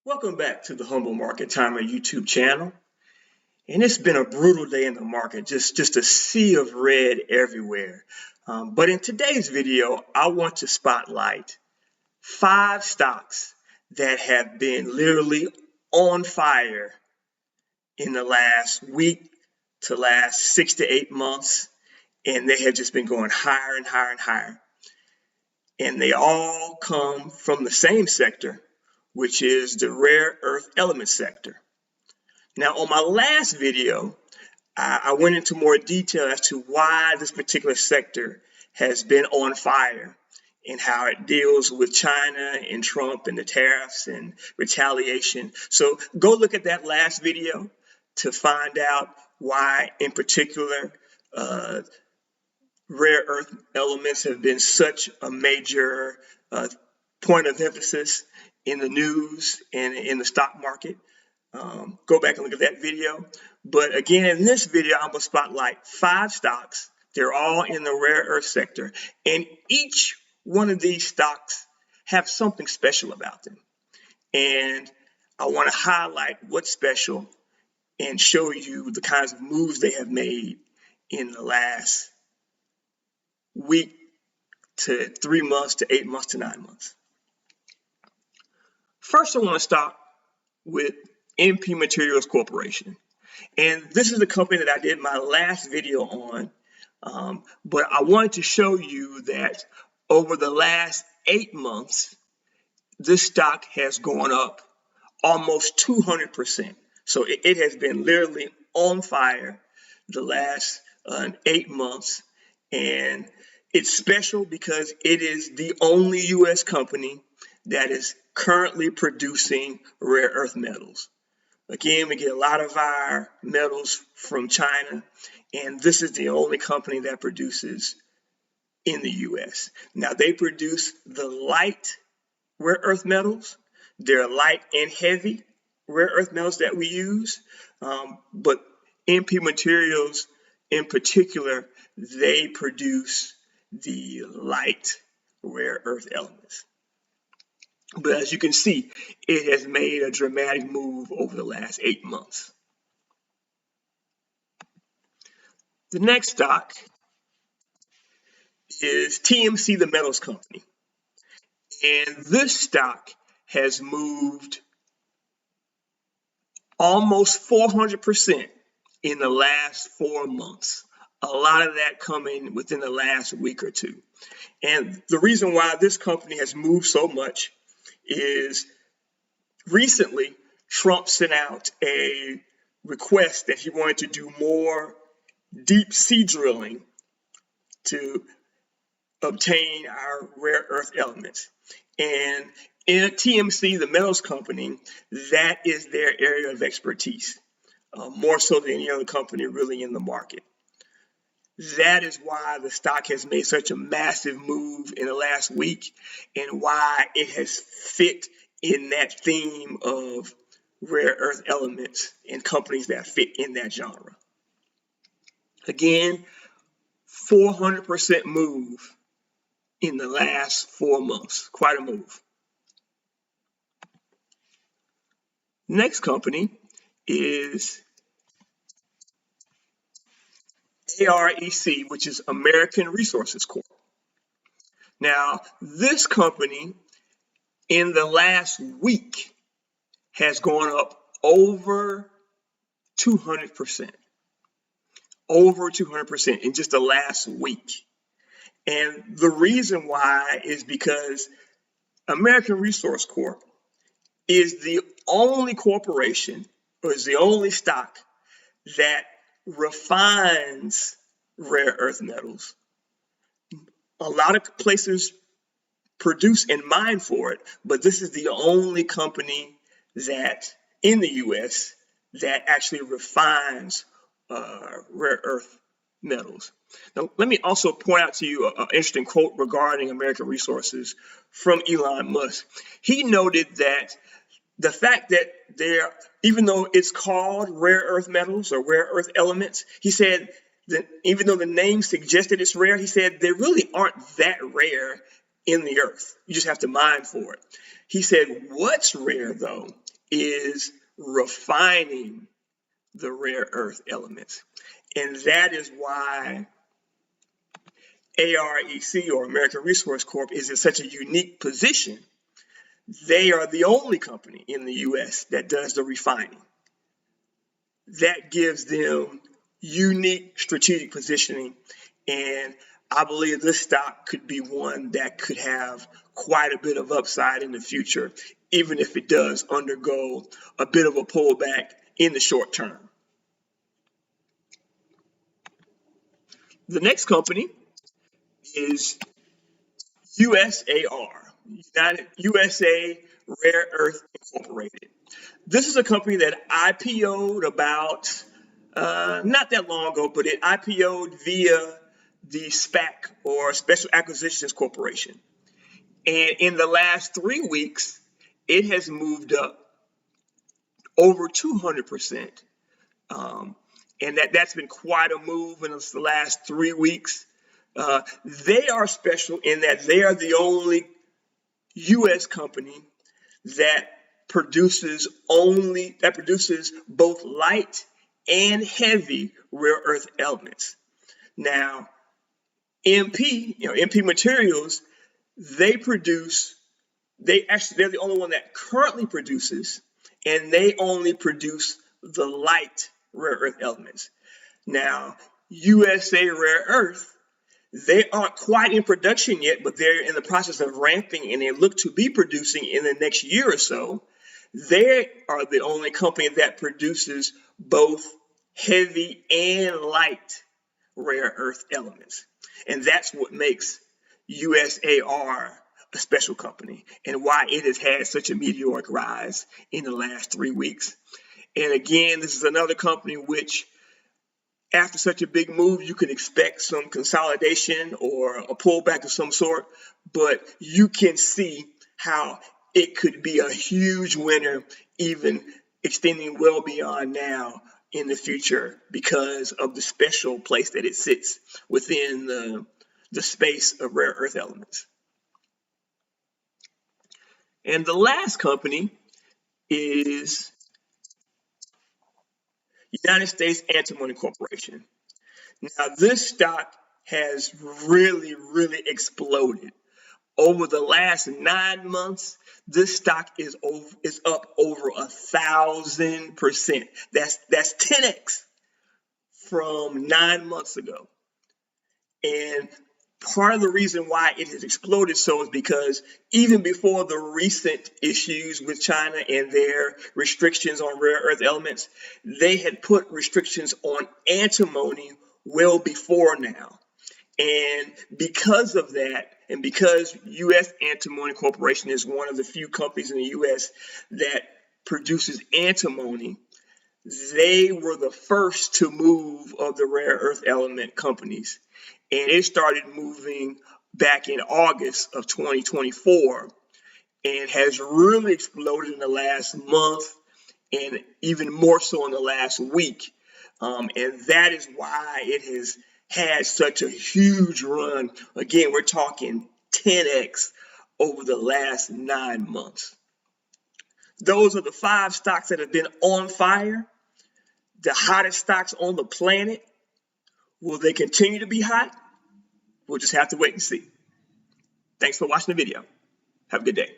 Welcome back to the Humble Market Timer YouTube channel. And it's been a brutal day in the market, just a sea of red everywhere. But in today's video, I want to spotlight 5 stocks that have been literally on fire in the last week to last 6 to 8 months. And they have just been going higher and higher and higher. And they all come from the same sector, which is the rare earth element sector. Now, on my last video, I went into more detail as to why this particular sector has been on fire and how it deals with China and Trump and the tariffs and retaliation. So go look at that last video to find out why, in particular, rare earth elements have been such a major point of emphasis in the news and in the stock market. Go back and look at that video. But again, in this video, I'm going to spotlight 5 stocks. They're all in the rare earth sector. And each one of these stocks have something special about them. And I want to highlight what's special and show you the kinds of moves they have made in the last week to 3 months to 8 months to 9 months. First, I want to start with MP Materials Corporation. And this is the company that I did my last video on. But I wanted to show you that over the last 8 months, this stock has gone up almost 200%. So it has been literally on fire the last 8 months. And it's special because it is the only U.S. company that is currently producing rare earth metals. Again, we get a lot of our metals from China, and this is the only company that produces in the U.S. Now, they produce the light rare earth metals. They're light and heavy rare earth metals that we use, but MP Materials in particular, they produce the light rare earth elements. But as you can see, it has made a dramatic move over the last 8 months. The next stock is TMC, the metals company. And this stock has moved almost 400% in the last 4 months. A lot of that coming within the last week or two. And the reason why this company has moved so much is recently Trump sent out a request that he wanted to do more deep sea drilling to obtain our rare earth elements. And in TMC, the metals company, that is their area of expertise, more so than any other company really in the market. That is why the stock has made such a massive move in the last week and why it has fit in that theme of rare earth elements and companies that fit in that genre. Again, 400% move in the last 4 months. Quite a move. Next company is AREC, which is American Resources Corp. Now, this company in the last week has gone up over 200%. Over 200% in just the last week. And the reason why is because American Resource Corp is the only corporation or is the only stock that refines rare earth metals. A lot of places produce and mine for it, but this is the only company that in the U.S. that actually refines rare earth metals. Now, let me also point out to you an interesting quote regarding American Resources from Elon Musk. He noted that the fact that even though it's called rare earth metals or rare earth elements, he said that even though the name suggested it's rare, he said they really aren't that rare in the earth. You just have to mine for it. He said what's rare though is refining the rare earth elements. And that is why AREC, or American Resource Corp, is in such a unique position. They are the only company in the US that does the refining. That gives them unique strategic positioning, and I believe this stock could be one that could have quite a bit of upside in the future, even if it does undergo a bit of a pullback in the short term. The next company is USAR, USA Rare Earth Incorporated. This is a company that IPO'd about not that long ago, but it IPO'd via the SPAC, or Special Acquisitions Corporation. And in the last 3 weeks, it has moved up over 200%. And that's been quite a move in the last 3 weeks. They are special in that they are the only U.S. company that produces both light and heavy rare earth elements. Now, MP Materials, they're the only one that currently produces, and they only produce the light rare earth elements. Now, USA Rare Earth, they aren't quite in production yet, but they're in the process of ramping, and they look to be producing in the next year or so. They are the only company that produces both heavy and light rare earth elements. And that's what makes USAR a special company, and why it has had such a meteoric rise in the last 3 weeks. And again, this is another company which, after such a big move, you can expect some consolidation or a pullback of some sort, but you can see how it could be a huge winner, even extending well beyond now in the future, because of the special place that it sits within the space of rare earth elements. And the last company is United States Antimony Corporation. Now, this stock has really exploded. Over the last 9 months, this stock is up over 1,000%. That's 10x from 9 months ago. And part of the reason why it has exploded so is because even before the recent issues with China and their restrictions on rare earth elements, they had put restrictions on antimony well before now. And because of that, and because U.S. Antimony Corporation is one of the few companies in the U.S. that produces antimony, they were the first to move of the rare earth element companies. And it started moving back in August of 2024 and has really exploded in the last month, and even more so in the last week. And that is why it has had such a huge run. Again, we're talking 10x over the last 9 months. Those are the 5 stocks that have been on fire, the hottest stocks on the planet. Will they continue to be hot? We'll just have to wait and see. Thanks for watching the video. Have a good day.